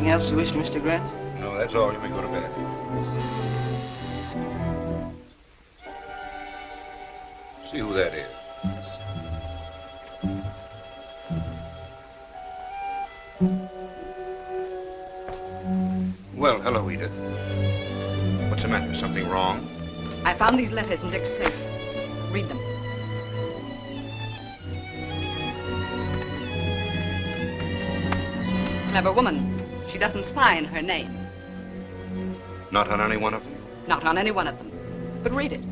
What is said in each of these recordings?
Else you wish, Mr. Grant? No, that's all. You may go to bed. See who that is. Yes, sir. Well, hello, Edith. What's the matter? Something wrong? I found these letters in Dick's safe. Read them. Clever woman. She doesn't sign her name. Not on any one of them? Not on any one of them. But read it.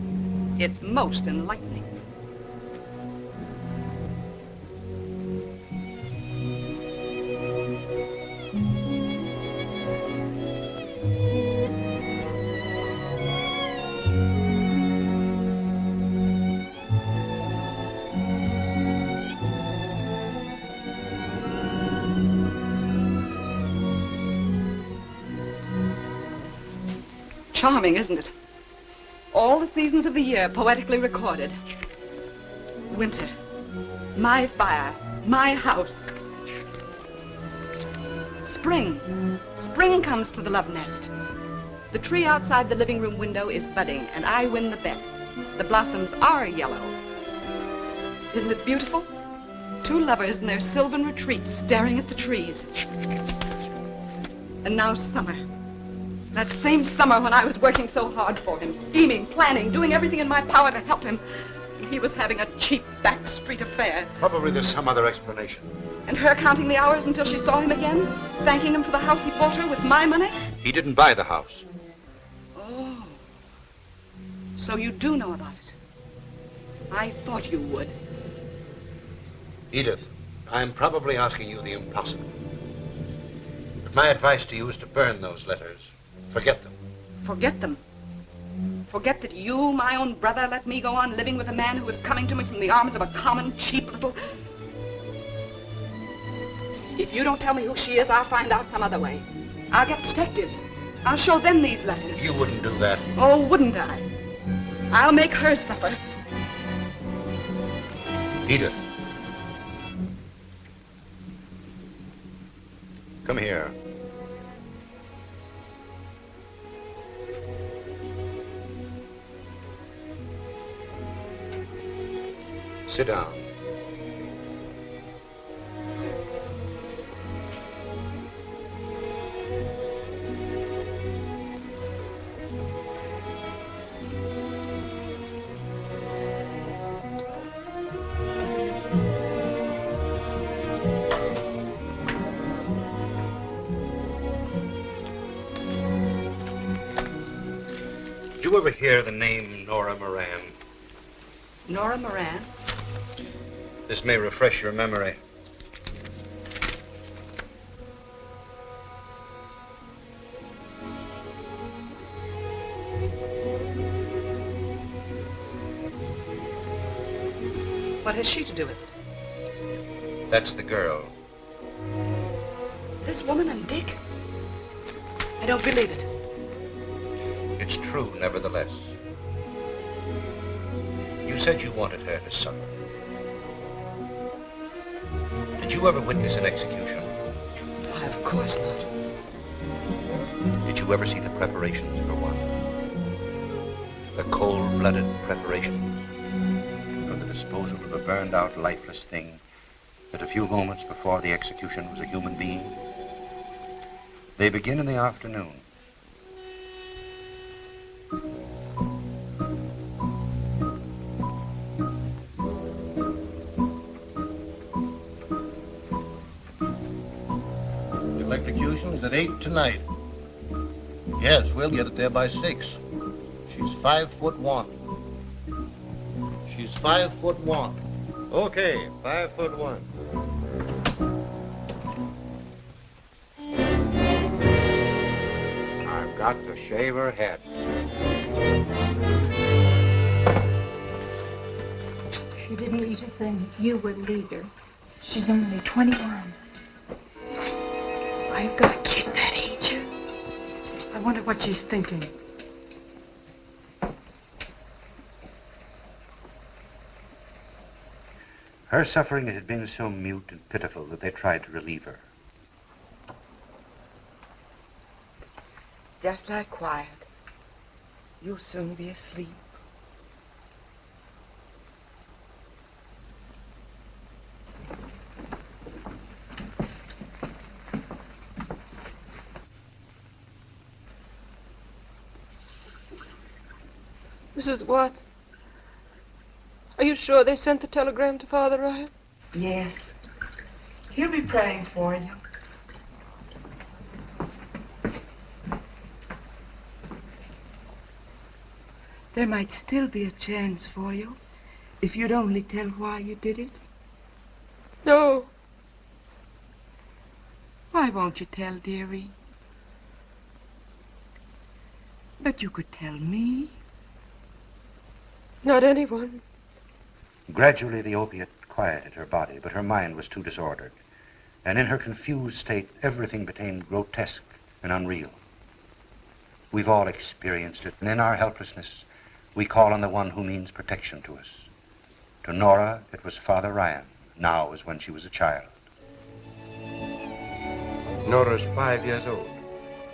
It's most enlightening. Charming, isn't it? All the seasons of the year poetically recorded. Winter, my fire, my house. Spring, spring comes to the love nest. The tree outside the living room window is budding, and I win the bet. The blossoms are yellow. Isn't it beautiful? Two lovers in their sylvan retreat staring at the trees. And now summer. That same summer when I was working so hard for him, scheming, planning, doing everything in my power to help him. And he was having a cheap backstreet affair. Probably there's some other explanation. And her counting the hours until she saw him again, thanking him for the house he bought her with my money? He didn't buy the house. Oh. So you do know about it. I thought you would. Edith, I'm probably asking you the impossible. But my advice to you is to burn those letters. Forget them. Forget them? Forget that you, my own brother, let me go on living with a man who was coming to me from the arms of a common, cheap little... If you don't tell me who she is, I'll find out some other way. I'll get detectives. I'll show them these letters. You wouldn't do that. Oh, wouldn't I? I'll make her suffer. Edith. Come here. Sit down. Did you ever hear the name Nora Moran? Nora Moran? This may refresh your memory. What has she to do with it? That's the girl. This woman and Dick? I don't believe it. It's true, nevertheless. You said you wanted her to suffer. Did you ever witness an execution? Why, of course not. Did you ever see the preparations for one? The cold-blooded preparation for the disposal of a burned-out, lifeless thing that a few moments before the execution was a human being? They begin in the afternoon. The electrocution's at 8 tonight. Yes, we'll get it there by 6. She's 5'1". She's 5'1". Okay, 5'1". I've got to shave her head. She didn't eat a thing. You wouldn't either. She's only 21. I've got a kid that age. I wonder what she's thinking. Her suffering had been so mute and pitiful that they tried to relieve her. Just lie quiet. You'll soon be asleep. Mrs. Watts, are you sure they sent the telegram to Father Ryan? Yes. He'll be praying for you. There might still be a chance for you if you'd only tell why you did it. No. Why won't you tell, dearie? But you could tell me. Not anyone. Gradually, the opiate quieted her body, but her mind was too disordered. And in her confused state, everything became grotesque and unreal. We've all experienced it, and in our helplessness, we call on the one who means protection to us. To Nora, it was Father Ryan. Now is when she was a child. Nora's 5 years old.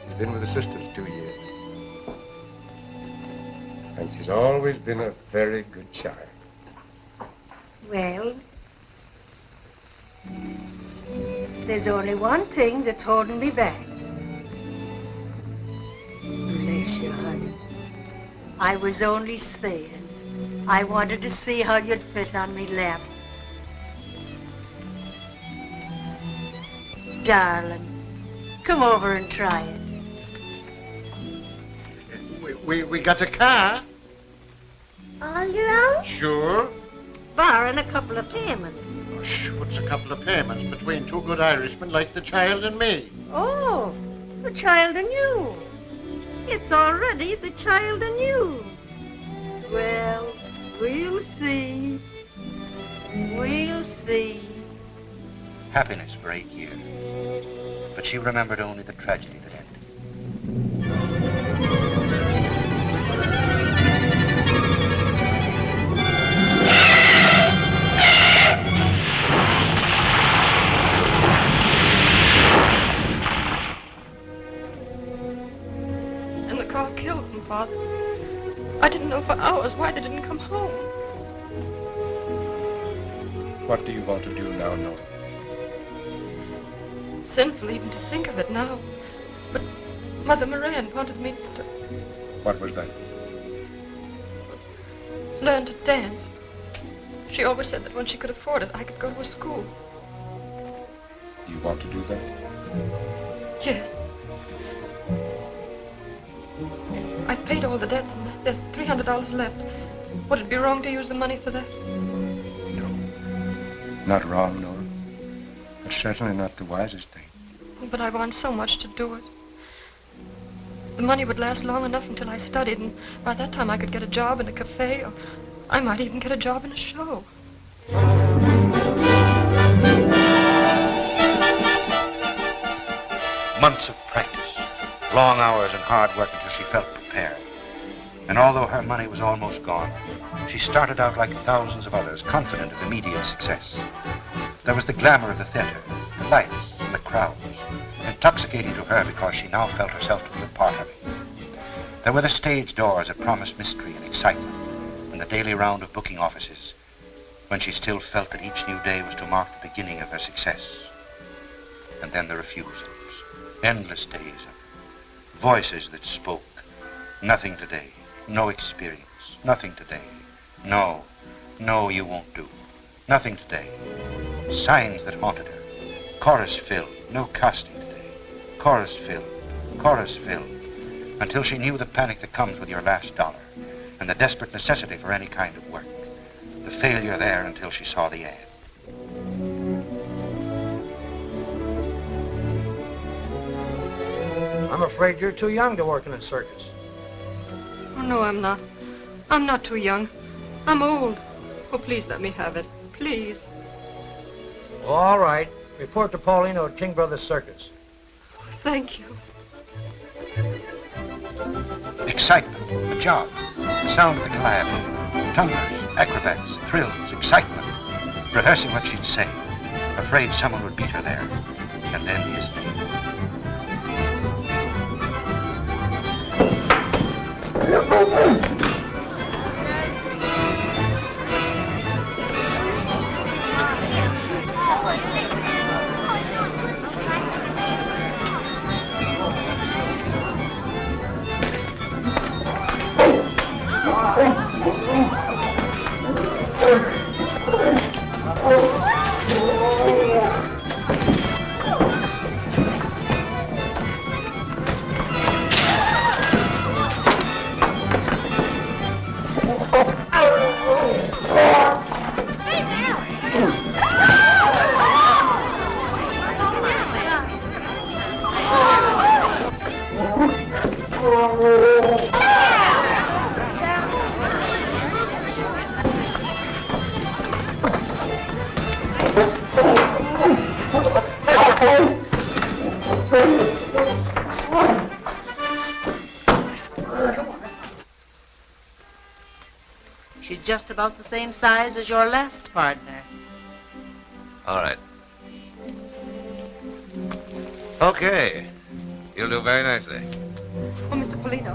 She's been with the sisters 2 years. And she's always been a very good child. Well, there's only one thing that's holding me back. Bless you, honey. I was only saying, I wanted to see how you'd fit on me lap. Darling, come over and try it. We got a car. All your own? Sure. Barring a couple of payments. What's a couple of payments between two good Irishmen like the child and me? Oh, the child and you. It's already the child and you. Well, we'll see. We'll see. Happiness for 8 years. But she remembered only the tragedy that ended. And the car killed them, Father. I didn't know for hours why they didn't come home. What do you want to do now, Nora? It's sinful even to think of it now. But Mother Moran wanted me to What was that? learn to dance. She always said that when she could afford it, I could go to a school. You want to do that? Yes. I've paid all the debts and there's $300 left. Would it be wrong to use the money for that? No. Not wrong, Nora. But certainly not the wisest thing. But I want so much to do it. The money would last long enough until I studied, and by that time I could get a job in a cafe, or I might even get a job in a show. months of practice, long hours and hard work until she felt prepared. And although her money was almost gone, she started out like thousands of others, confident of immediate success. There was the glamour of the theater, the lights and the crowds, intoxicating to her because she now felt herself to be a part of it. There were the stage doors that promised mystery and excitement, and the daily round of booking offices, when she still felt that each new day was to mark the beginning of her success. And then the refusals, endless days of voices that spoke. Nothing today, no experience, nothing today. No, you won't do. Nothing today. Signs that haunted her. Chorus filled, no casting today. Chorus filled, until she knew the panic that comes with your last dollar and the desperate necessity for any kind of work. The failure there until she saw the ad. I'm afraid you're too young to work in a circus. Oh, no, I'm not. I'm not too young. I'm old. Oh, please let me have it. Please. All right. Report to Paulino at King Brothers Circus. Thank you. Excitement, a job, the sound of the calliope, tumblers, acrobats, thrills, excitement, rehearsing what she'd say, afraid someone would beat her there, and then his name. She's just about the same size as your last partner. All right. Okay. You'll do very nicely. Oh, Mr. Polino.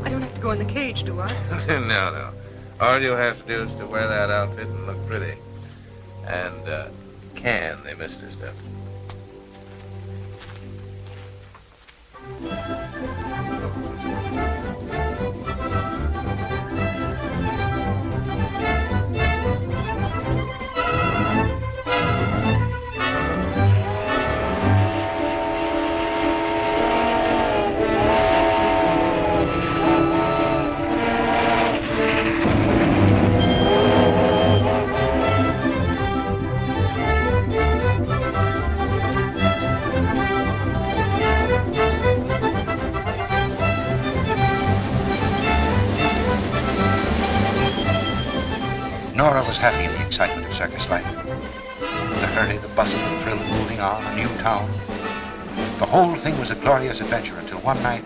I don't have to go in the cage, do I? No. All you have to do is to wear that outfit and look pretty. And, they miss their stuff. Nora was happy in the excitement of circus life. The hurry, the bustle, the thrill of moving on, a new town. The whole thing was a glorious adventure until one night...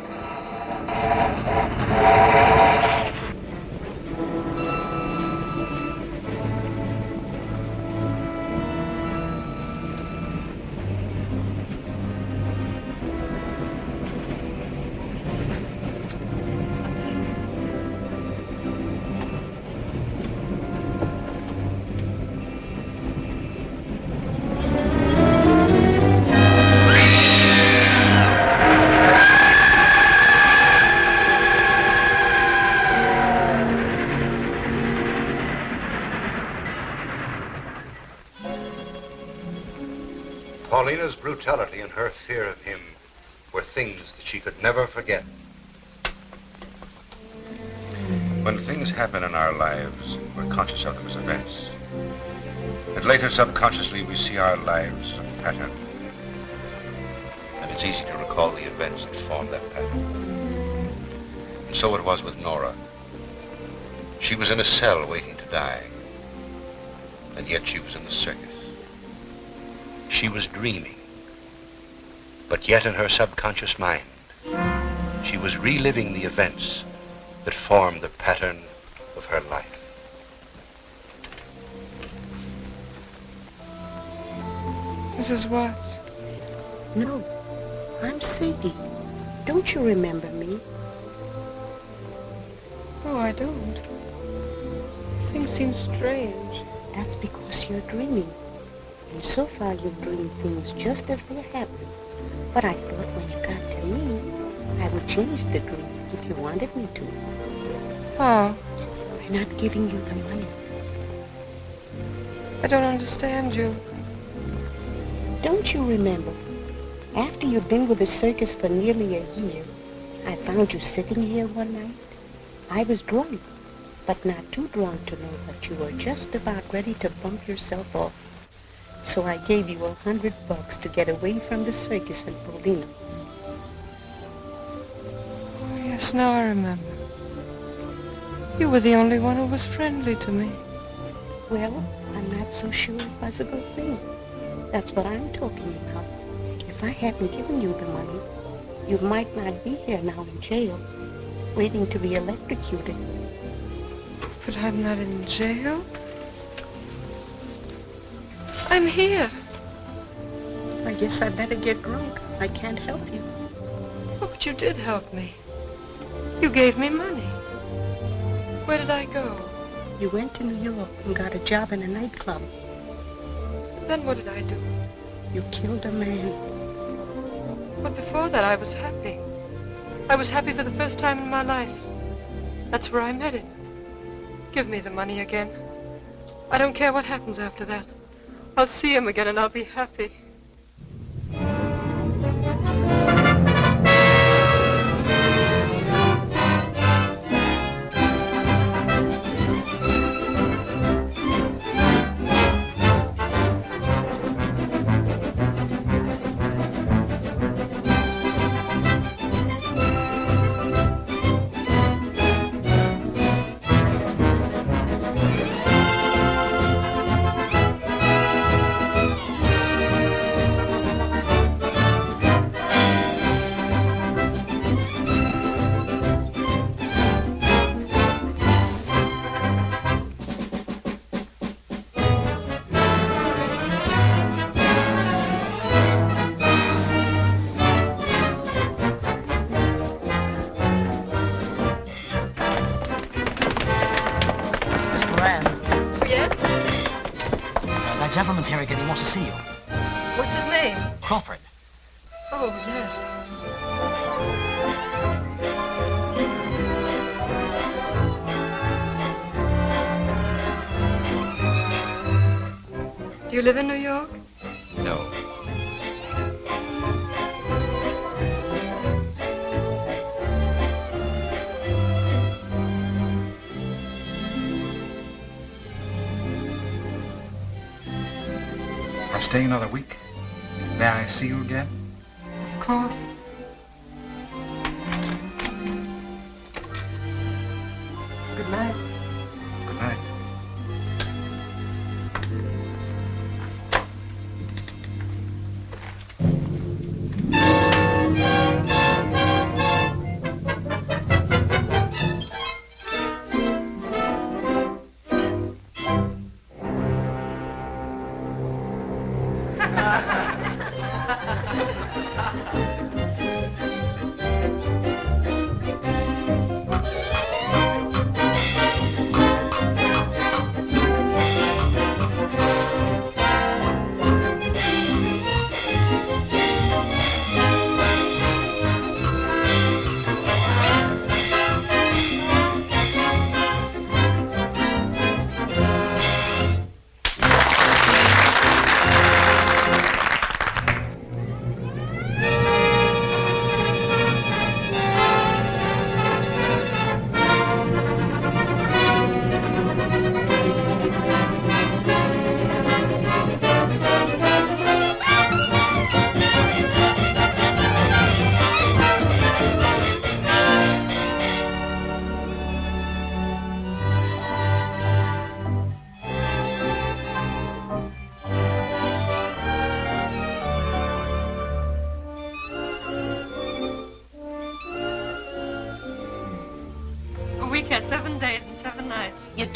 Paulina's brutality and her fear of him were things that she could never forget. When things happen in our lives, we're conscious of them as events. And later, subconsciously, we see our lives as a pattern. And it's easy to recall the events that formed that pattern. And so it was with Nora. She was in a cell waiting to die. And yet she was in the circus. She was dreaming. But yet in her subconscious mind, she was reliving the events that formed the pattern of her life. Mrs. Watts? No, I'm Sadie. Don't you remember me? Oh, I don't. Things seem strange. That's because you're dreaming. And so far you've dreamed things just as they happen. But I thought when you got to me, I would change the dream if you wanted me to. How? By not giving you the money. I don't understand you. Don't you remember? After you'd been with the circus for nearly a year, I found you sitting here one night. I was drunk, but not too drunk to know that you were just about ready to bump yourself off. So I gave you $100 to get away from the circus in Polino. Oh, yes, now I remember. You were the only one who was friendly to me. Well, I'm not so sure it was a good thing. That's what I'm talking about. If I hadn't given you the money, you might not be here now in jail, waiting to be electrocuted. But I'm not in jail. I'm here. I guess I better get drunk. I can't help you. Oh, but you did help me. You gave me money. Where did I go? You went to New York and got a job in a nightclub. Then what did I do? You killed a man. But before that, I was happy. I was happy for the first time in my life. That's where I met him. Give me the money again. I don't care what happens after that. I'll see him again and I'll be happy. Gentleman's here again. He wants to see you. What's his name? Crawford. Oh, yes. Do you live in New York? No. I'm staying another week. May I see you again? Of course. Good night. Good night.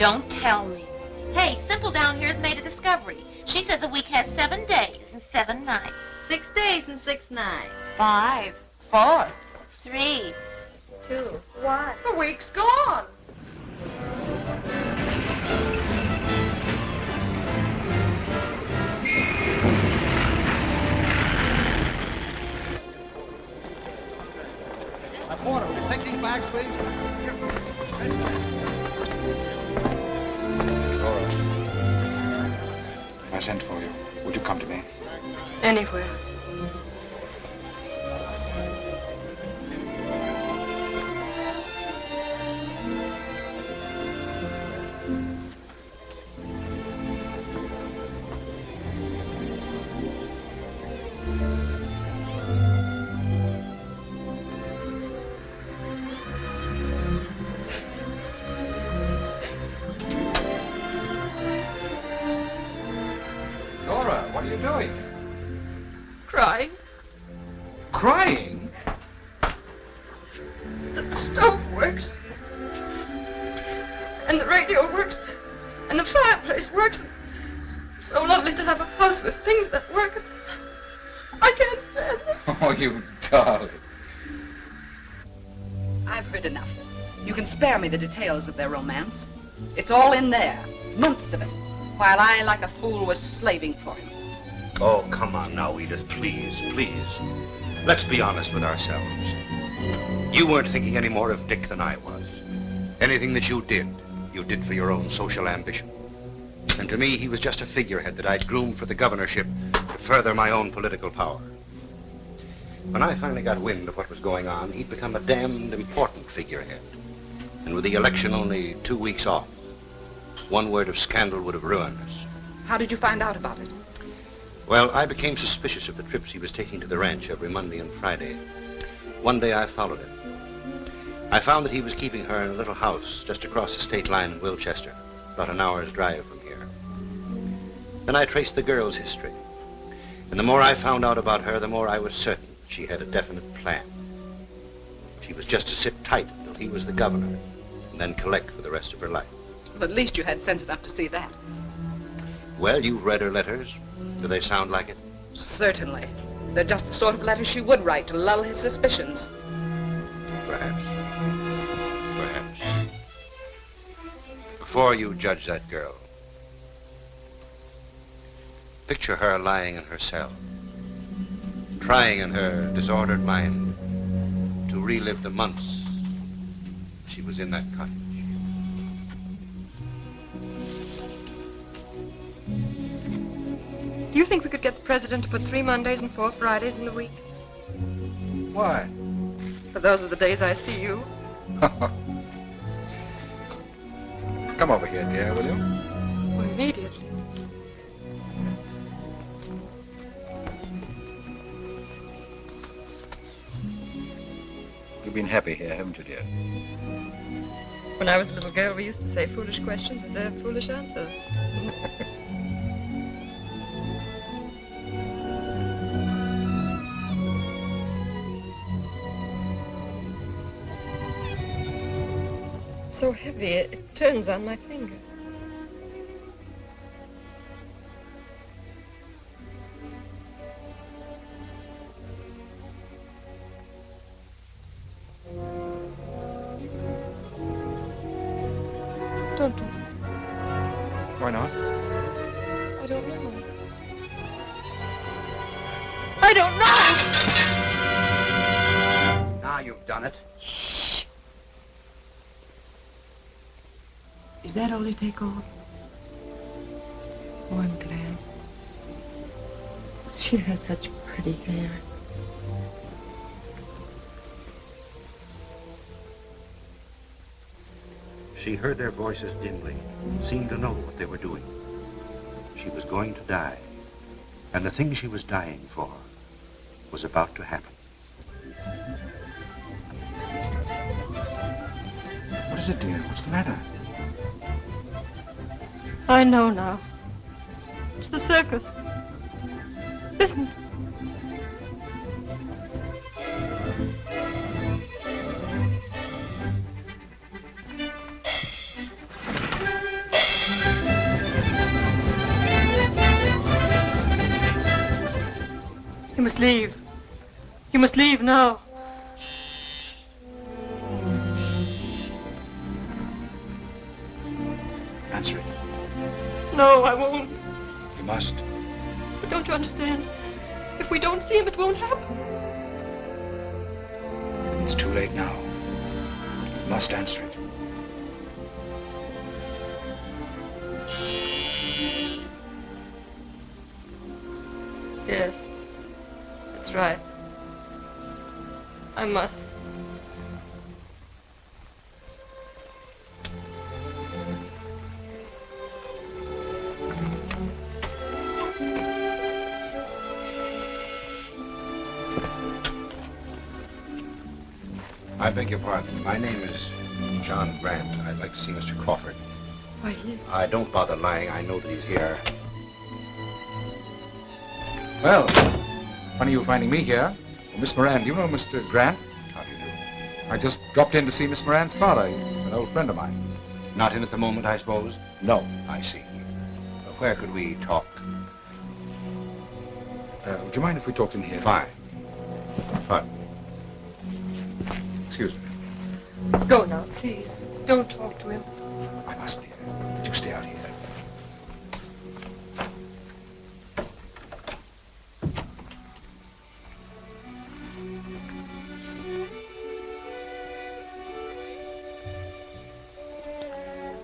Don't tell me. Hey, Simple down here has made a discovery. She says a week has 7 days and 7 nights. 6 days and 6 nights. 5, 4, 3, 2, 1. The week's gone. Porter, will you take these bags, please? Nora, I sent for you. Would you come to me? Anywhere. Nora, what are you doing? Crying. Crying? The stove works. And the radio works. And the fireplace works. It's so lovely to have a house with things that work. I can't stand it. Oh, you darling. I've heard enough. You can spare me the details of their romance. It's all in there, months of it, while I, like a fool, was slaving for him. Oh, come on now, Edith, please, please. Let's be honest with ourselves. You weren't thinking any more of Dick than I was. Anything that you did for your own social ambition. And to me, he was just a figurehead that I'd groomed for the governorship to further my own political power. When I finally got wind of what was going on, he'd become a damned important figurehead. And with the election only 2 weeks off, one word of scandal would have ruined us. How did you find out about it? Well, I became suspicious of the trips he was taking to the ranch every Monday and Friday. One day I followed him. I found that he was keeping her in a little house just across the state line in Wilchester, about an hour's drive from here. Then I traced the girl's history. And the more I found out about her, the more I was certain she had a definite plan. She was just to sit tight until he was the governor, and then collect for the rest of her life. Well, at least you had sense enough to see that. Well, you've read her letters. Do they sound like it? Certainly. They're just the sort of letters she would write to lull his suspicions. Perhaps. Perhaps. Before you judge that girl, picture her lying in her cell, trying in her disordered mind to relive the months she was in that cottage. Do you think we could get the president to put 3 Mondays and 4 Fridays in the week? Why? For those are the days I see you. Come over here, dear, will you? Oh, immediately. You've been happy here, haven't you, dear? When I was a little girl, we used to say foolish questions deserve foolish answers. So heavy, it turns on my finger. Don't do it. Why not? I don't know. I don't know! Now you've done it. Is that all you take off? Oh, I'm glad. She has such pretty hair. She heard their voices dimly, seemed to know what they were doing. She was going to die, and the thing she was dying for was about to happen. What is it, dear? What's the matter? I know now. It's the circus. Listen. You must leave. You must leave now. Answer it. No, I won't. You must. But don't you understand? If we don't see him, it won't happen. It's too late now. You must answer it. Yes. That's right. I must. I beg your pardon. My name is John Grant. I'd like to see Mr. Crawford. Why, he's... Don't bother lying. I know that he's here. Well, funny you finding me here. Well, Miss Moran, do you know Mr. Grant? How do you do? I just dropped in to see Miss Moran's father. He's an old friend of mine. Not in at the moment, I suppose? No. I see. Where could we talk? Would you mind if we talked in here? Fine. Fine. Excuse me. Go now, please. Don't talk to him. I must, dear. But you stay out here.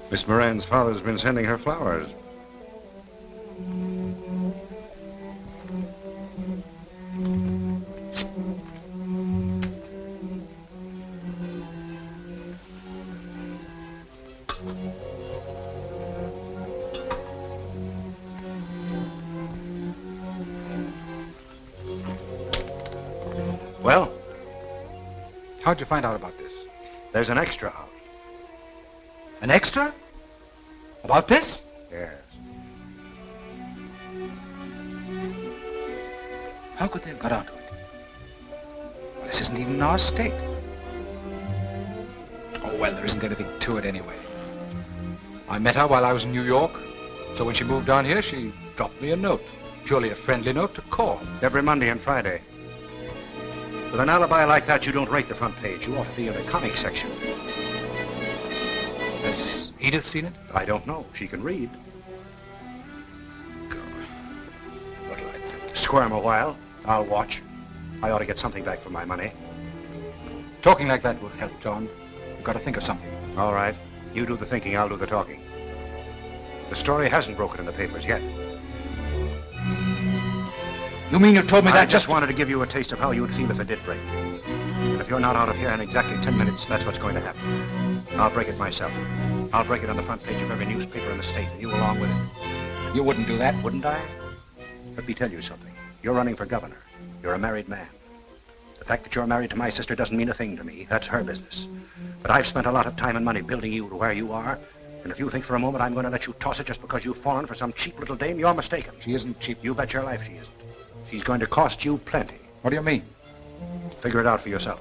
Miss Moran's father's been sending her flowers. Well? How'd you find out about this? There's an extra out. An extra? About this? Yes. How could they have got onto it? Well, this isn't even in our state. Oh, well, there isn't anything to it anyway. I met her while I was in New York. So when she moved down here, she dropped me a note. Purely a friendly note to call. Every Monday and Friday. With an alibi like that, you don't rate the front page. You ought to be in the comic section. Has Edith seen it? I don't know. She can read. God. What'll I do? Squirm a while. I'll watch. I ought to get something back for my money. Talking like that would help, John. You've got to think of something. All right. You do the thinking, I'll do the talking. The story hasn't broken in the papers yet. You mean you told me that I just wanted to give you a taste of how you'd feel if it did break. And if you're not out of here in exactly 10 minutes, that's what's going to happen. I'll break it myself. I'll break it on the front page of every newspaper in the state, and you along with it. You wouldn't do that? Wouldn't I? Let me tell you something. You're running for governor. You're a married man. The fact that you're married to my sister doesn't mean a thing to me. That's her business. But I've spent a lot of time and money building you to where you are. And if you think for a moment I'm going to let you toss it just because you've fallen for some cheap little dame, you're mistaken. She isn't cheap. You bet your life she isn't. She's going to cost you plenty. What do you mean? Figure it out for yourself.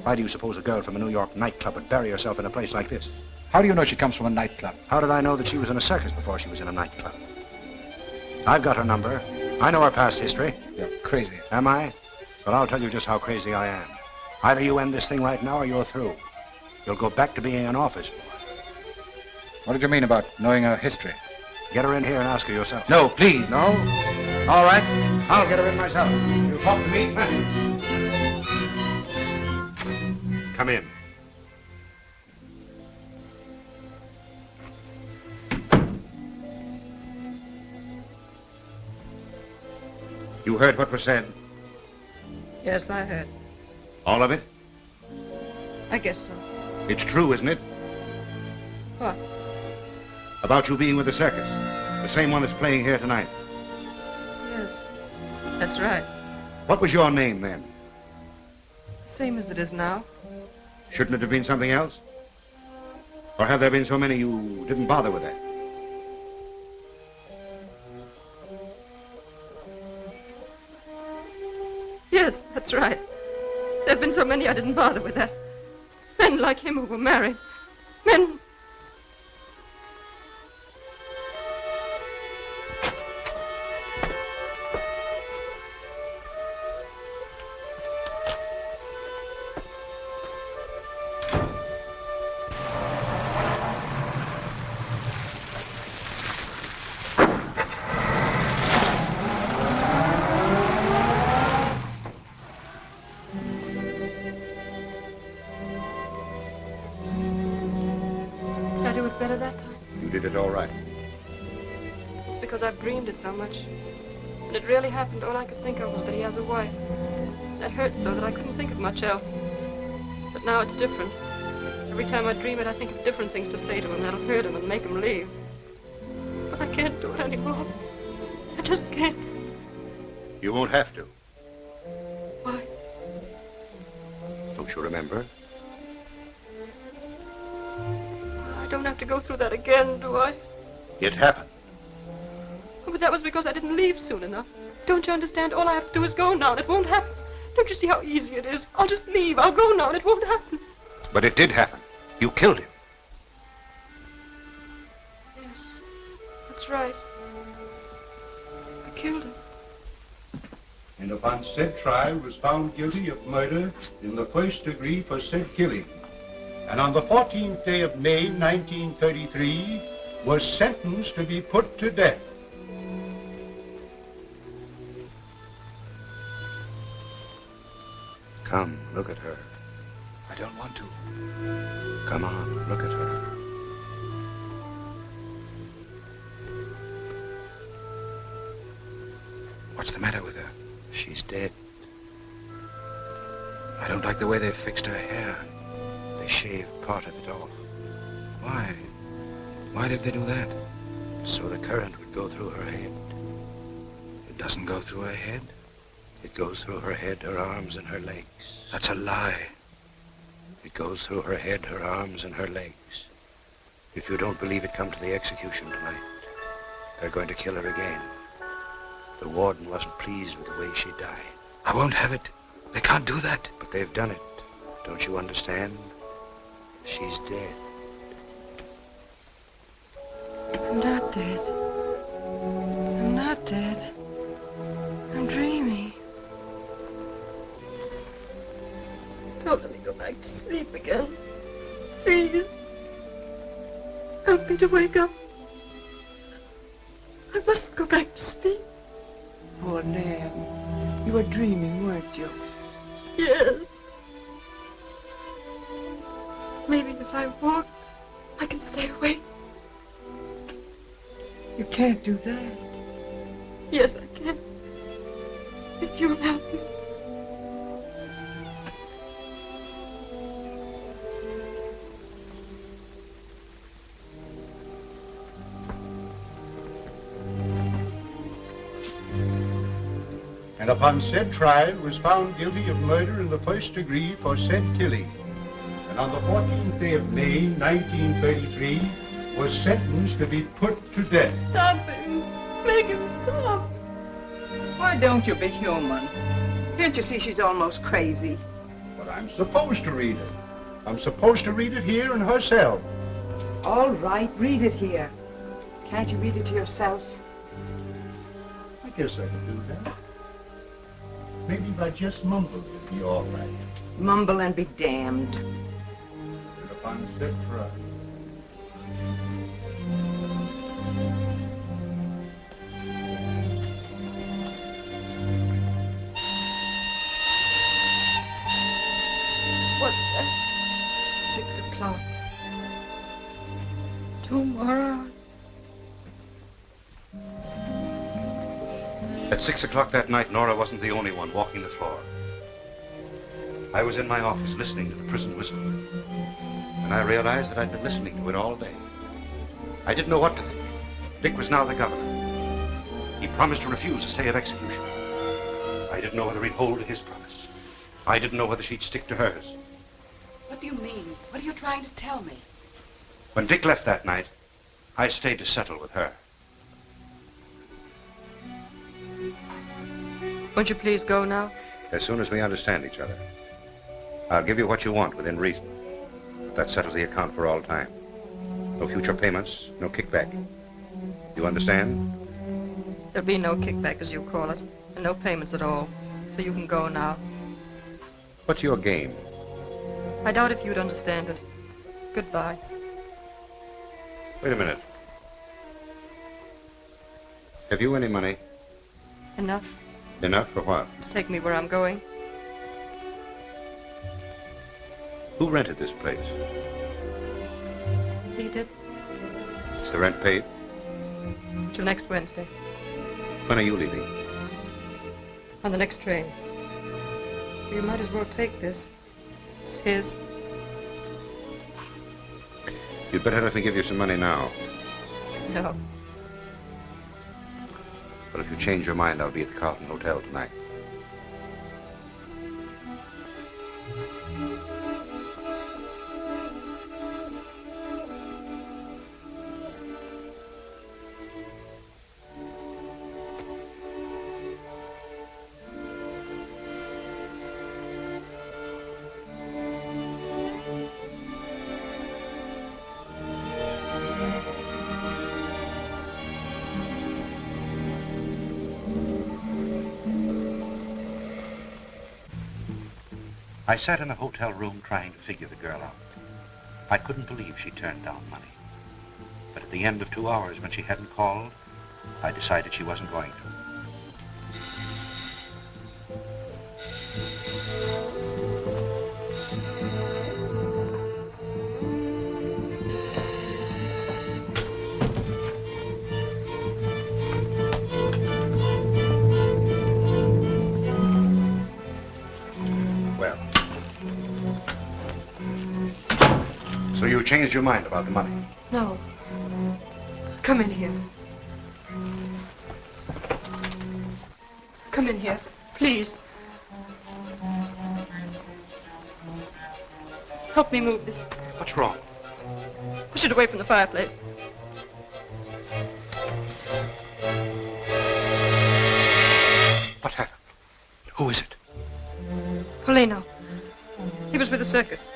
Why do you suppose a girl from a New York nightclub would bury herself in a place like this? How do you know she comes from a nightclub? How did I know that she was in a circus before she was in a nightclub? I've got her number. I know her past history. You're crazy. Am I? Well, I'll tell you just how crazy I am. Either you end this thing right now or you're through. You'll go back to being an office boy. What did you mean about knowing her history? Get her in here and ask her yourself. No, please. No? All right. I'll get her in myself. You talk to me? Come in. You heard what was said? Yes, I heard. All of it? I guess so. It's true, isn't it? What? About you being with the circus. The same one that's playing here tonight. Yes, that's right. What was your name then? Same as it is now. Shouldn't it have been something else? Or have there been so many you didn't bother with that? Yes, that's right. There have been so many I didn't bother with that. Men like him who were married. Men... that time. You did it all right. It's because I've dreamed it so much. When it really happened, all I could think of was that he has a wife. That hurt so that I couldn't think of much else. But now it's different. Every time I dream it, I think of different things to say to him that'll hurt him and make him leave. But I can't do it anymore. I just can't. You won't have to. Why? Don't you remember? I don't have to go through that again, do I? It happened. Oh, but that was because I didn't leave soon enough. Don't you understand? All I have to do is go now, and it won't happen. Don't you see how easy it is? I'll just leave. I'll go now, and it won't happen. But it did happen. You killed him. Yes, that's right. I killed him. And upon said trial was found guilty of murder in the first degree for said killing. And on the 14th day of May, 1933, was sentenced to be put to death. Come, look at her. I don't want to. Come on, look at her. What's the matter with her? She's dead. I don't like the way they fixed her hair. They shaved part of it off. Why? Why did they do that? So the current would go through her head. It doesn't go through her head? It goes through her head, her arms, and her legs. That's a lie. It goes through her head, her arms, and her legs. If you don't believe it, come to the execution tonight. They're going to kill her again. The warden wasn't pleased with the way she died. I won't have it. They can't do that. But they've done it. Don't you understand? She's dead. I'm not dead. I'm not dead. I'm dreaming. Don't let me go back to sleep again. Please. Help me to wake up. I mustn't go back to sleep. Poor Nan. You were dreaming, weren't you? Yes. Maybe if I walk, I can stay awake. You can't do that. Yes, I can. If you'll help me. And upon said trial was found guilty of murder in the first degree for said killing. And on the 14th day of May, 1933, was sentenced to be put to death. Stop him. Make him stop. Why don't you be human? Can't you see she's almost crazy? But I'm supposed to read it. I'm supposed to read it here in her cell. All right, read it here. Can't you read it to yourself? I guess I can do that. Maybe if I just mumble, it'll be all right. Mumble and be damned. And upon said trial. What's that? 6 o'clock. 2 more hours. At 6 o'clock that night, Nora wasn't the only one walking the floor. I was in my office listening to the prison whistle. And I realized that I'd been listening to it all day. I didn't know what to think. Dick was now the governor. He promised to refuse a stay of execution. I didn't know whether he'd hold to his promise. I didn't know whether she'd stick to hers. What do you mean? What are you trying to tell me? When Dick left that night, I stayed to settle with her. Won't you please go now? As soon as we understand each other. I'll give you what you want within reason. But that settles the account for all time. No future payments, no kickback. You understand? There'll be no kickback, as you call it, and no payments at all. So you can go now. What's your game? I doubt if you'd understand it. Goodbye. Wait a minute. Have you any money? Enough Enough for what? to take me where I'm going. Who rented this place? He did. Is the rent paid? Till next Wednesday, When are you leaving? on the next train. You might as well take this. It's his. You'd better let me give you some money now. No. But if you change your mind, I'll be at the Carlton Hotel tonight. I sat in the hotel room trying to figure the girl out. I couldn't believe she turned down money. But at the end of 2 hours, when she hadn't called, I decided she wasn't going to. So you changed your mind about the money? No. Come in here. Come in here, please. Help me move this. What's wrong? Push it away from the fireplace. What happened? Who is it? Polino. He was with the circus.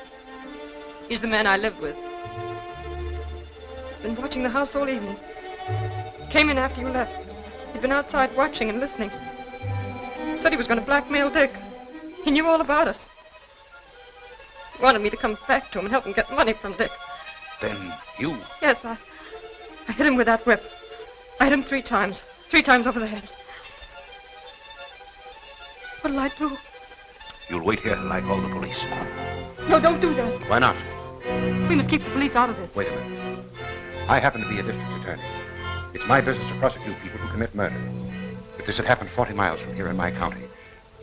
He's the man I lived with. Been watching the house all evening. Came in after you left. He'd been outside watching and listening. Said he was going to blackmail Dick. He knew all about us. He wanted me to come back to him and help him get money from Dick. Then you... Yes, I hit him with that whip. I hit him 3 times. 3 times over the head. What'll I do? You'll wait here till I call the police. No, don't do that. Why not? We must keep the police out of this. Wait a minute. I happen to be a district attorney. It's my business to prosecute people who commit murder. If this had happened 40 miles from here in my county,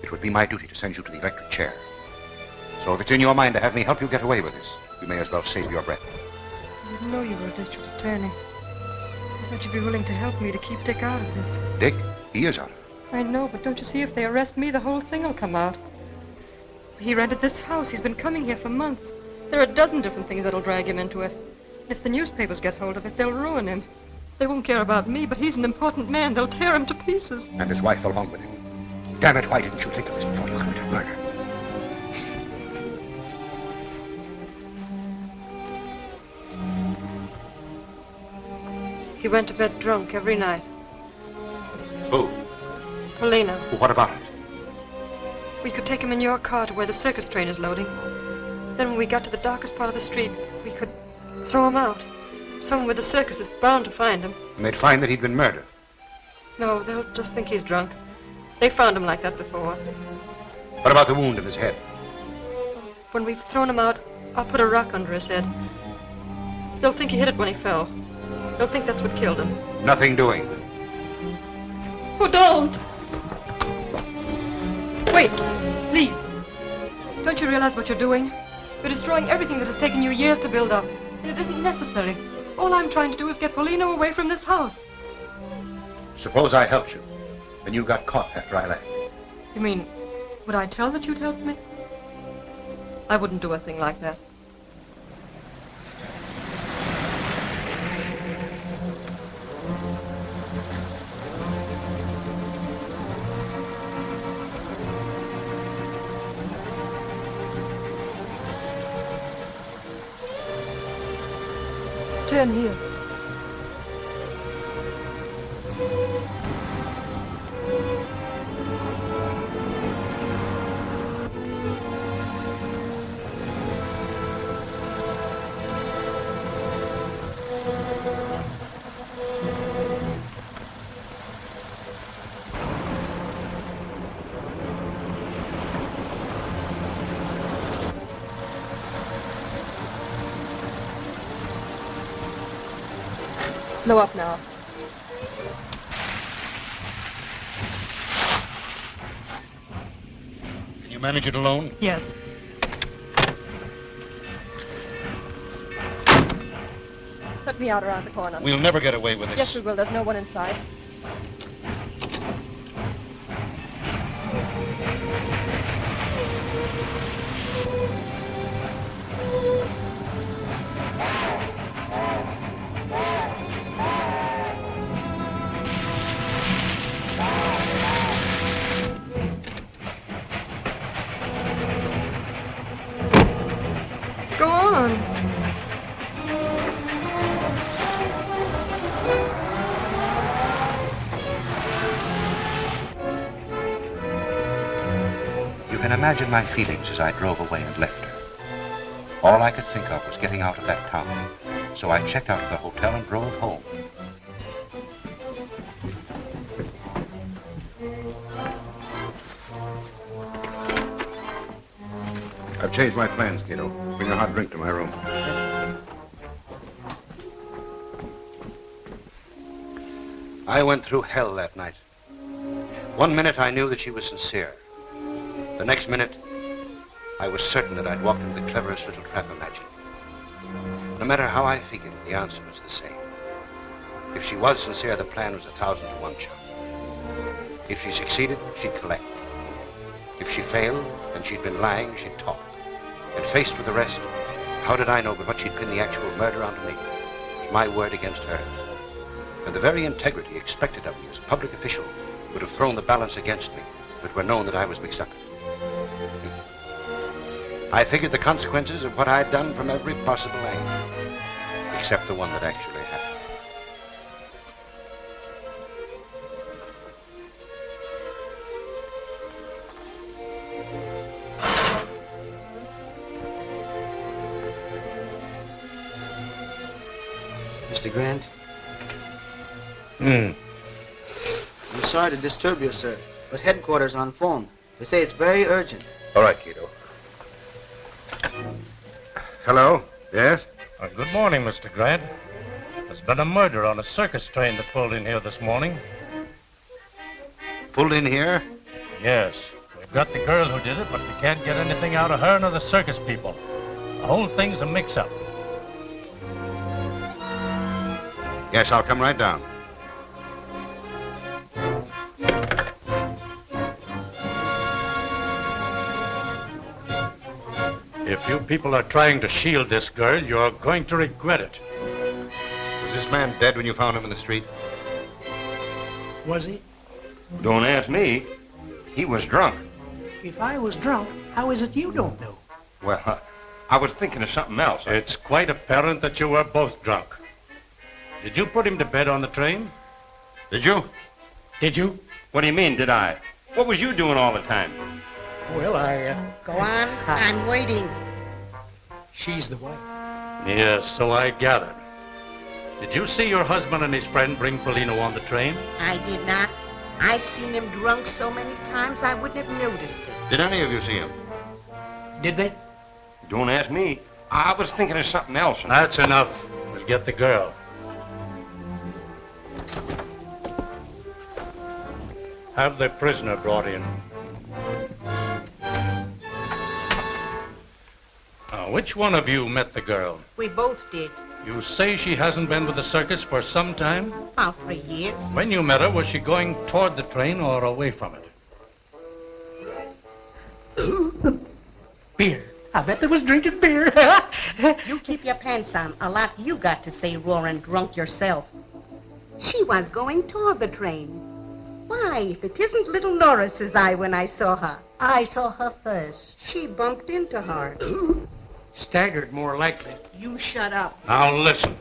it would be my duty to send you to the electric chair. So if it's in your mind to have me help you get away with this, you may as well save your breath. I didn't know you were a district attorney. I thought you'd be willing to help me to keep Dick out of this. Dick? He is out of it. I know, but don't you see, if they arrest me, the whole thing will come out. He rented this house. He's been coming here for months. There are a dozen different things that'll drag him into it. If the newspapers get hold of it, they'll ruin him. They won't care about me, but he's an important man. They'll tear him to pieces. And his wife along with him. Damn it, why didn't you think of this before you committed murder? He went to bed drunk every night. Who? Polino. Well, what about it? We could take him in your car to where the circus train is loading. Then when we got to the darkest part of the street, we could throw him out. Someone with the circus is bound to find him. And they'd find that he'd been murdered. No, they'll just think he's drunk. They found him like that before. What about the wound in his head? When we've thrown him out, I'll put a rock under his head. They'll think he hit it when he fell. They'll think that's what killed him. Nothing doing. Oh, don't! Wait, please. Don't you realize what you're doing? You're destroying everything that has taken you years to build up. And it isn't necessary. All I'm trying to do is get Polino away from this house. Suppose I helped you. Then you got caught after I left. You mean, would I tell that you'd help me? I wouldn't do a thing like that. Turn here. Slow up now. Can you manage it alone? Yes. Let me out around the corner. We'll never get away with this. Yes, we will. There's no one inside. Go on. You can imagine my feelings as I drove away and left her. All I could think of was getting out of that town, so I checked out of the hotel and drove home. I've changed my plans, Cato. Bring a hot drink to my room. I went through hell that night. One minute I knew that she was sincere. The next minute, I was certain that I'd walked into the cleverest little trap imaginable. No matter how I figured it, the answer was the same. If she was sincere, the plan was 1,000 to 1 shot. If she succeeded, she'd collect. If she failed, and she'd been lying, she'd talk. And faced with the rest, how did I know but what she'd pin the actual murder onto me? It was my word against hers. And the very integrity expected of me as a public official would have thrown the balance against me if it were known that I was mixed up in it. I figured the consequences of what I'd done from every possible angle, except the one that actually happened. Mr. Grant? Hmm. I'm sorry to disturb you, sir, but headquarters on phone. They say it's very urgent. All right, Cato. Hello? Yes? Good morning, Mr. Grant. There's been a murder on a circus train that pulled in here this morning. Pulled in here? Yes. We've got the girl who did it, but we can't get anything out of her nor the circus people. The whole thing's a mix-up. Yes, I'll come right down. If you people are trying to shield this girl, you're going to regret it. Was this man dead when you found him in the street? Was he? Don't ask me. He was drunk. If I was drunk, how is it you don't know? Well, I was thinking of something else. It's quite apparent that you were both drunk. Did you put him to bed on the train? Did you? Did you? What do you mean, did I? What was you doing all the time? Well, Go on, I'm waiting. She's the wife. Yes, so I gathered. Did you see your husband and his friend bring Polino on the train? I did not. I've seen him drunk so many times I wouldn't have noticed it. Did any of you see him? Did they? Don't ask me. I was thinking of something else. That's enough. We'll get the girl. Have the prisoner brought in. Now, which one of you met the girl? We both did. You say she hasn't been with the circus for some time? About 3 years. When you met her, was she going toward the train or away from it? Beer. I bet they was drinking beer. You keep your pants on. A lot you got to say roaring drunk yourself. She was going toward the train. Why, if it isn't little Nora, says I when I saw her. I saw her first. She bumped into her. Staggered, more likely. You shut up. Now listen.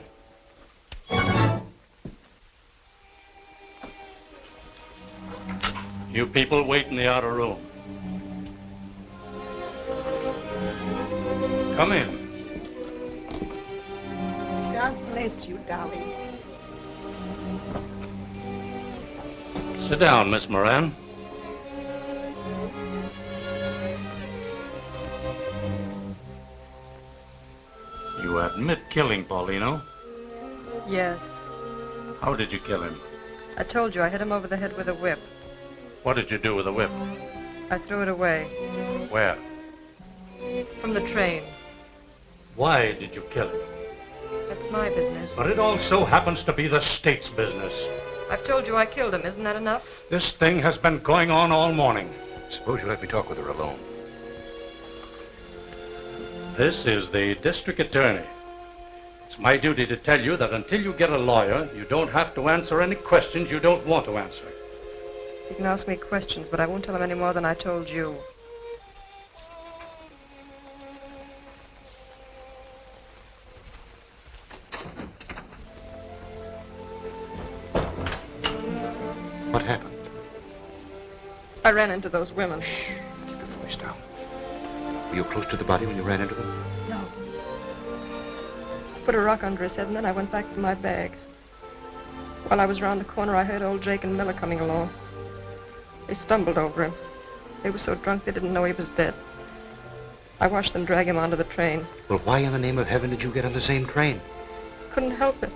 You people wait in the outer room. Come in. God bless you, darling. Sit down, Miss Moran. You admit killing Paulino? Yes. How did you kill him? I told you I hit him over the head with a whip. What did you do with the whip? I threw it away. Where? From the train. Why did you kill him? That's my business. But it also happens to be the state's business. I've told you I killed him. Isn't that enough? This thing has been going on all morning. Suppose you let me talk with her alone. This is the district attorney. It's my duty to tell you that until you get a lawyer, you don't have to answer any questions you don't want to answer. You can ask me questions, but I won't tell him any more than I told you. What happened? I ran into those women. Shh. Keep your voice down. Were you close to the body when you ran into them? No. Put a rock under his head, and then I went back for my bag. While I was around the corner, I heard old Jake and Miller coming along. They stumbled over him. They were so drunk they didn't know he was dead. I watched them drag him onto the train. Well, why in the name of heaven did you get on the same train? Couldn't help it.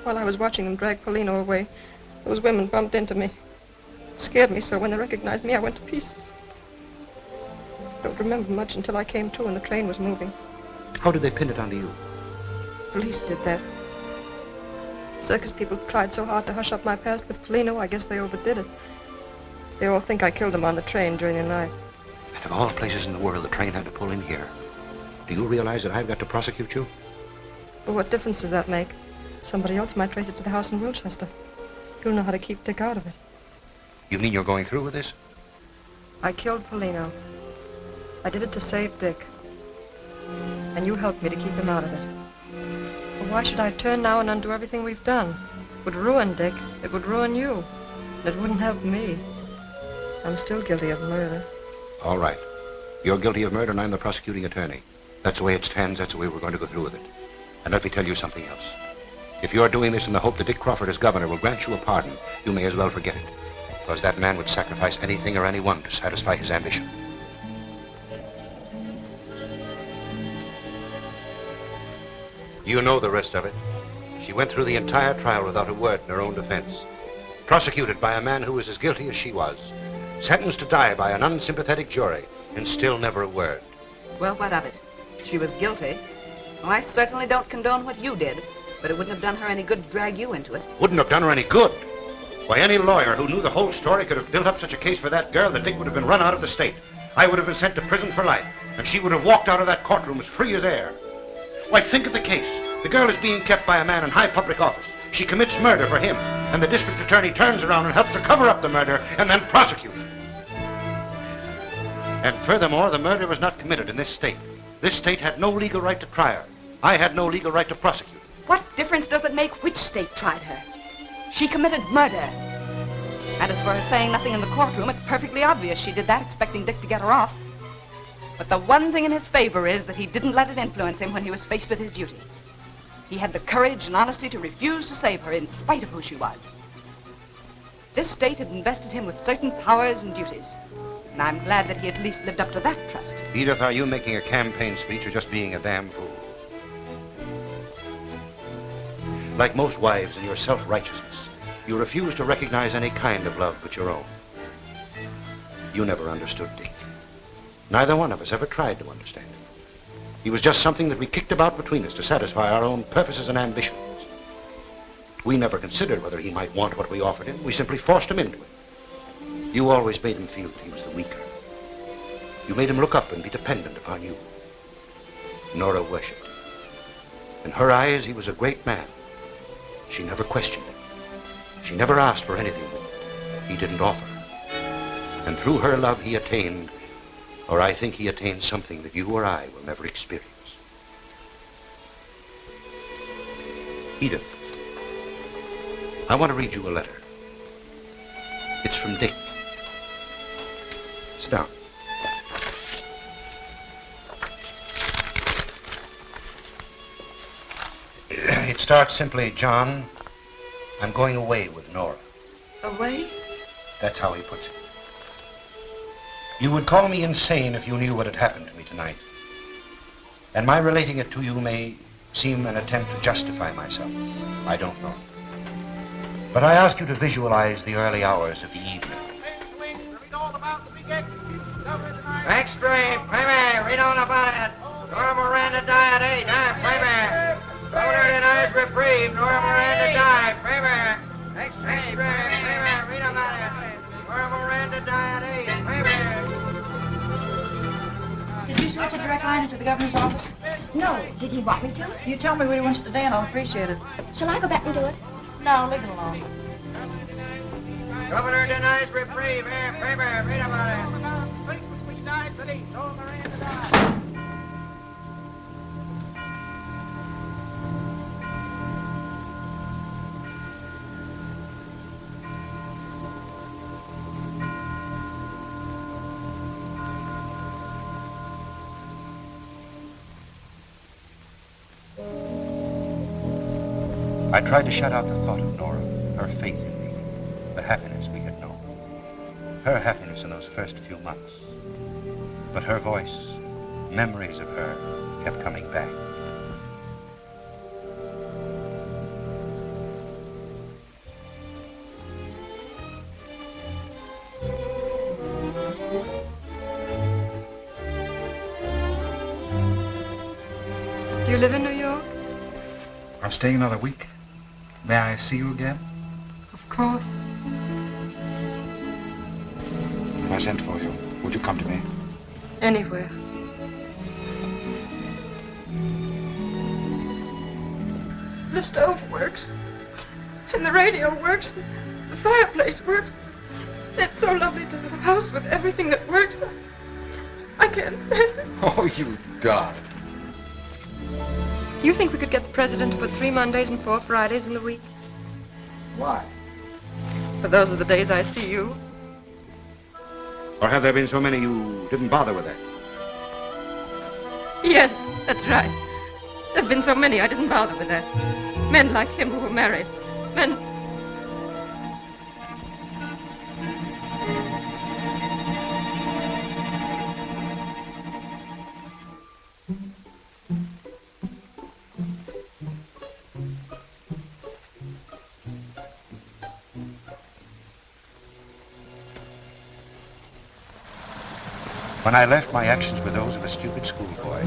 While I was watching them drag Polino away, those women bumped into me. It scared me so when they recognized me, I went to pieces. I don't remember much until I came to and the train was moving. How did they pin it onto you? Police did that. Circus people tried so hard to hush up my past with Polino, I guess they overdid it. They all think I killed him on the train during the night. And of all places in the world, the train had to pull in here. Do you realize that I've got to prosecute you? Well, what difference does that make? Somebody else might trace it to the house in Wilchester. You'll know how to keep Dick out of it. You mean you're going through with this? I killed Polino. I did it to save Dick. And you helped me to keep him out of it. Well, why should I turn now and undo everything we've done? It would ruin Dick. It would ruin you. And it wouldn't help me. I'm still guilty of murder. All right. You're guilty of murder and I'm the prosecuting attorney. That's the way it stands. That's the way we're going to go through with it. And let me tell you something else. If you're doing this in the hope that Dick Crawford as governor will grant you a pardon, you may as well forget it. Because that man would sacrifice anything or anyone to satisfy his ambition. You know the rest of it. She went through the entire trial without a word in her own defense. Prosecuted by a man who was as guilty as she was. Sentenced to die by an unsympathetic jury, and still never a word. Well, what of it? She was guilty. Well, I certainly don't condone what you did, but it wouldn't have done her any good to drag you into it. Wouldn't have done her any good. Why, any lawyer who knew the whole story could have built up such a case for that girl that Dick would have been run out of the state. I would have been sent to prison for life, and she would have walked out of that courtroom as free as air. Why, think of the case. The girl is being kept by a man in high public office. She commits murder for him, and the district attorney turns around and helps her cover up the murder and then prosecutes her. And furthermore, the murder was not committed in this state. This state had no legal right to try her. I had no legal right to prosecute her. What difference does it make which state tried her? She committed murder. And as for her saying nothing in the courtroom, it's perfectly obvious she did that expecting Dick to get her off. But the one thing in his favor is that he didn't let it influence him when he was faced with his duty. He had the courage and honesty to refuse to save her in spite of who she was. This state had invested him with certain powers and duties. And I'm glad that he at least lived up to that trust. Edith, are you making a campaign speech or just being a damn fool? Like most wives in your self-righteousness, you refuse to recognize any kind of love but your own. You never understood Dick. Neither one of us ever tried to understand him. He was just something that we kicked about between us to satisfy our own purposes and ambitions. We never considered whether he might want what we offered him. We simply forced him into it. You always made him feel that he was the weaker. You made him look up and be dependent upon you. Nora worshipped him. In her eyes, he was a great man. She never questioned him. She never asked for anything that he didn't offer her. And through her love, he attained, or I think he attained something that you or I will never experience. Edith, I want to read you a letter. It's from Dick. Sit down. It starts simply, John, I'm going away with Nora. Away? That's how he puts it. You would call me insane if you knew what had happened to me tonight. And my relating it to you may seem an attempt to justify myself. I don't know. But I ask you to visualize the early hours of the evening. Extreme, Playman, read all about it. Nora Moran died at 8, Playman. Governor denies reprieve, Nora Moran died, Playman. Extreme, Playman, read about it. Nora Moran died at 8, Playman. Did you switch a direct line into the governor's office? No. Did he want me to? You tell me what he wants today and I'll appreciate it. Shall I go back and do it? No, leave it alone. Governor denies reprieve, Playman, read about it. I tried to shut out the thought of Nora, her faith in me, the happiness we had known. Her happiness in those first few months. But her voice, memories of her, kept coming back. Do you live in New York? I'm staying another week. May I see you again? Of course. If I sent for you, would you come to me? Anywhere. The stove works. And the radio works. The fireplace works. It's so lovely to have a house with everything that works. I can't stand it. Oh, you darling. Do you think we could get the president to put 3 Mondays and 4 Fridays in the week? Why? For those are the days I see you. Or have there been so many you didn't bother with that? Yes, that's right. There've been so many I didn't bother with that. Men like him who were married. Men... When I left, my actions were those of a stupid schoolboy.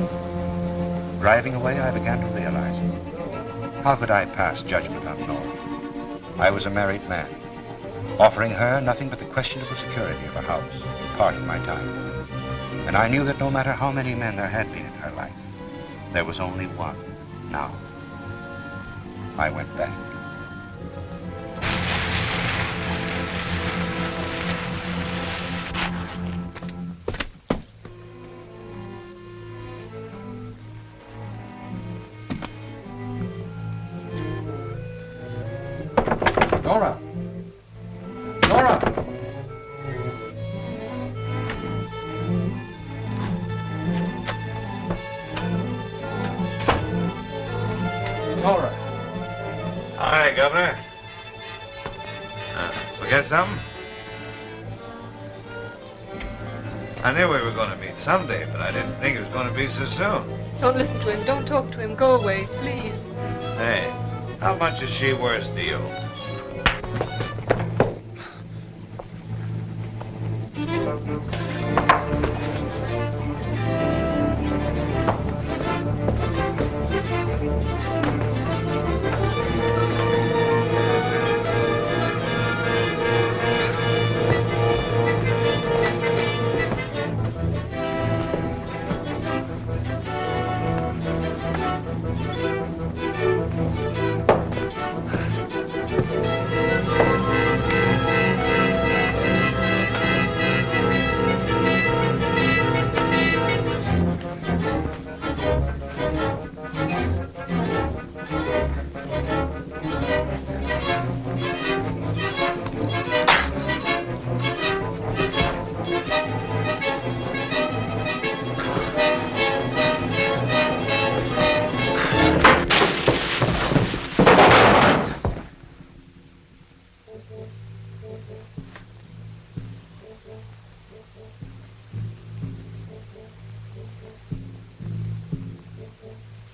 Driving away, I began to realize it. How could I pass judgment on Nora? I was a married man, offering her nothing but the questionable security of a house, part of my time. And I knew that no matter how many men there had been in her life, there was only one now. I went back. Nora! Nora! Nora! Hi, Governor. Forget something? I knew we were going to meet someday, but I didn't think it was going to be so soon. Don't listen to him. Don't talk to him. Go away, please. Hey, how much is she worth to you?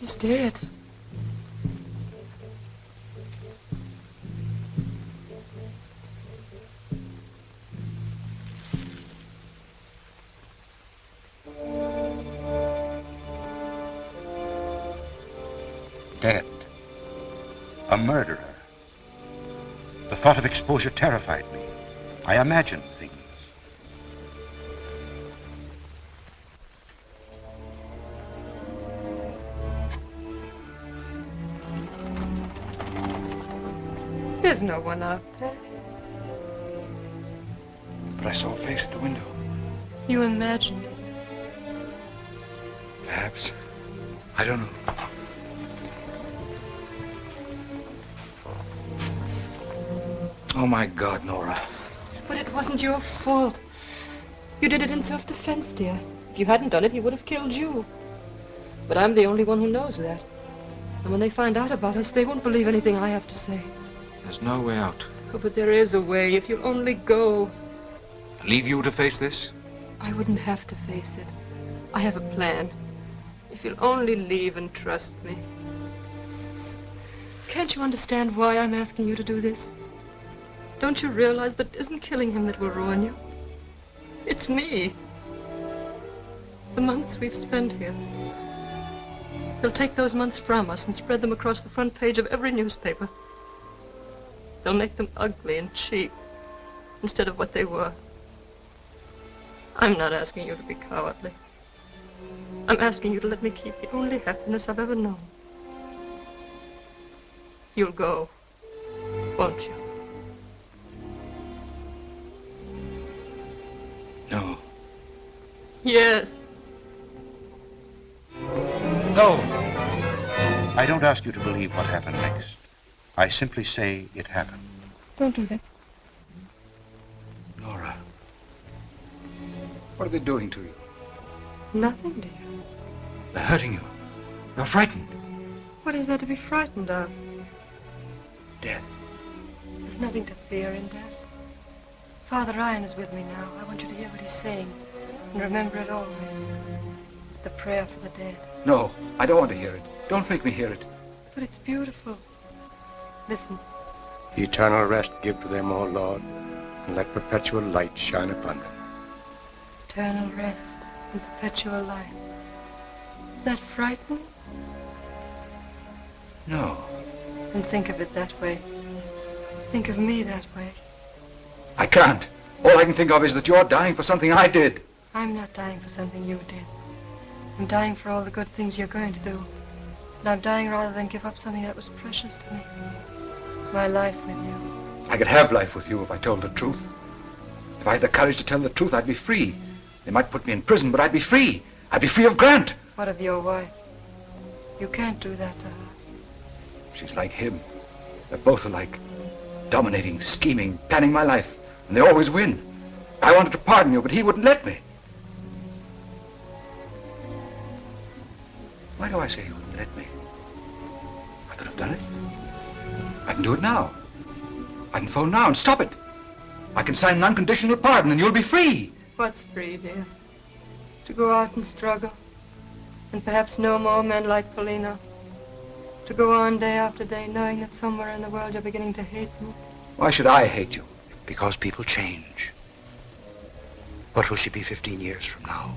He's dead. Dead. A murderer. The thought of exposure terrified me. I imagined things. There's no one out there. But I saw a face at the window. You imagined it. Perhaps. I don't know. Oh, my God, Nora. But it wasn't your fault. You did it in self-defense, dear. If you hadn't done it, he would have killed you. But I'm the only one who knows that. And when they find out about us, they won't believe anything I have to say. There's no way out. Oh, but there is a way, if you'll only go. Leave you to face this? I wouldn't have to face it. I have a plan. If you'll only leave and trust me. Can't you understand why I'm asking you to do this? Don't you realize that it isn't killing him that will ruin you? It's me. The months we've spent here. They'll take those months from us and spread them across the front page of every newspaper. They'll make them ugly and cheap instead of what they were. I'm not asking you to be cowardly. I'm asking you to let me keep the only happiness I've ever known. You'll go, won't you? No. Yes. No. I don't ask you to believe what happened next. I simply say it happened. Don't do that. Nora. What are they doing to you? Nothing, dear. They're hurting you. You're frightened. What is there to be frightened of? Death. There's nothing to fear in death. Father Ryan is with me now. I want you to hear what he's saying. And remember it always. It's the prayer for the dead. No, I don't want to hear it. Don't make me hear it. But it's beautiful. Listen. Eternal rest give to them, O Lord, and let perpetual light shine upon them. Eternal rest and perpetual life. Is that frightening? No. Then think of it that way. Think of me that way. I can't. All I can think of is that you're dying for something I did. I'm not dying for something you did. I'm dying for all the good things you're going to do. And I'm dying rather than give up something that was precious to me. My life with you. I could have life with you if I told the truth. If I had the courage to tell the truth, I'd be free. They might put me in prison, but I'd be free. I'd be free of Grant. What of your wife? You can't do that to her. She's like him. They're both alike. Dominating, scheming, planning my life. And they always win. I wanted to pardon you, but he wouldn't let me. Why do I say he wouldn't let me? I could have done it. I can do it now. I can phone now and stop it. I can sign an unconditional pardon and you'll be free. What's free, dear? To go out and struggle. And perhaps no more men like Polino. To go on day after day knowing that somewhere in the world you're beginning to hate me. Why should I hate you? Because people change. What will she be 15 years from now?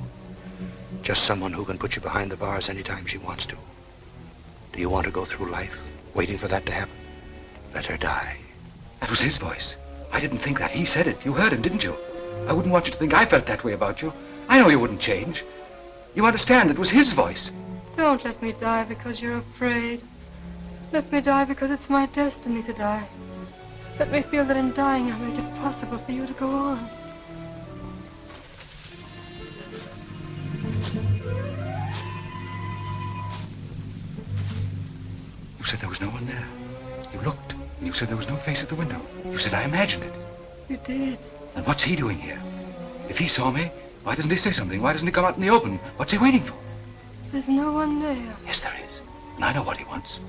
Just someone who can put you behind the bars anytime she wants to. Do you want to go through life waiting for that to happen? Let her die. That was his voice. I didn't think that. He said it. You heard him, didn't you? I wouldn't want you to think I felt that way about you. I know you wouldn't change. You understand it was his voice. Don't let me die because you're afraid. Let me die because it's my destiny to die. Let me feel that in dying I'll make it possible for you to go on. You said there was no one there. You looked, and you said there was no face at the window. You said I imagined it. You did. And what's he doing here? If he saw me, why doesn't he say something? Why doesn't he come out in the open? What's he waiting for? There's no one there. Yes, there is. And I know what he wants.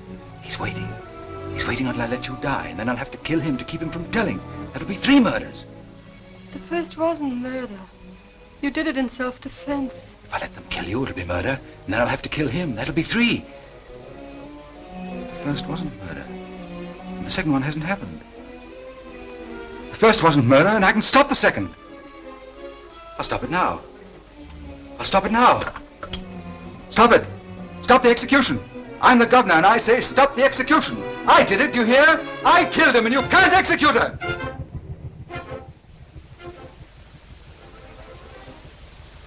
He's waiting. He's waiting until I let you die, and then I'll have to kill him to keep him from telling. That'll be 3 murders. The first wasn't murder. You did it in self-defense. If I let them kill you, it'll be murder, and then I'll have to kill him. That'll be 3. The first wasn't murder. And the second one hasn't happened. The first wasn't murder, and I can stop the second. I'll stop it now. I'll stop it now. Stop it. Stop the execution. I'm the governor, and I say stop the execution. I did it, do you hear? I killed him, and you can't execute her.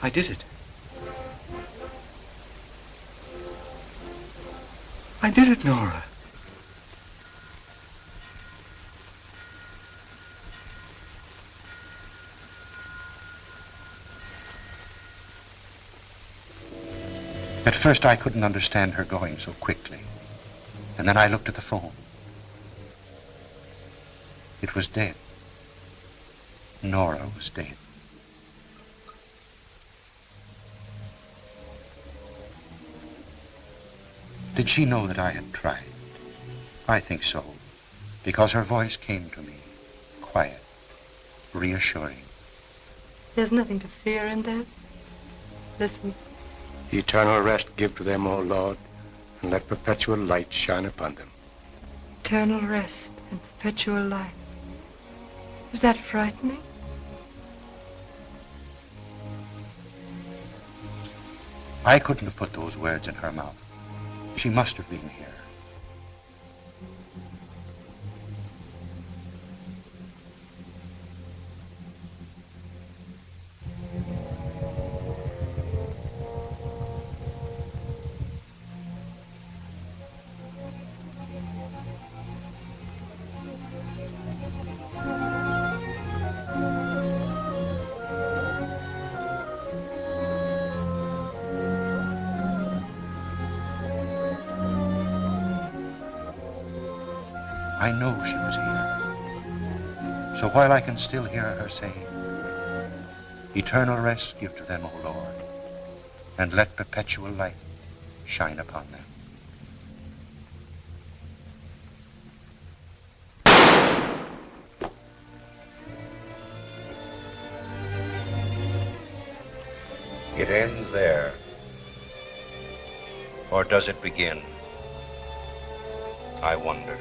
I did it. I did it, Nora. At first, I couldn't understand her going so quickly. And then I looked at the phone. It was dead. Nora was dead. Did she know that I had tried? I think so, because her voice came to me, quiet, reassuring. There's nothing to fear in death. Listen. Eternal rest give to them, O Lord, and let perpetual light shine upon them. Eternal rest and perpetual light. Is that frightening? I couldn't have put those words in her mouth. She must have been here. I know she was here. So while I can still hear her saying, eternal rest give to them, O Lord, and let perpetual light shine upon them. It ends there. Or does it begin? I wonder.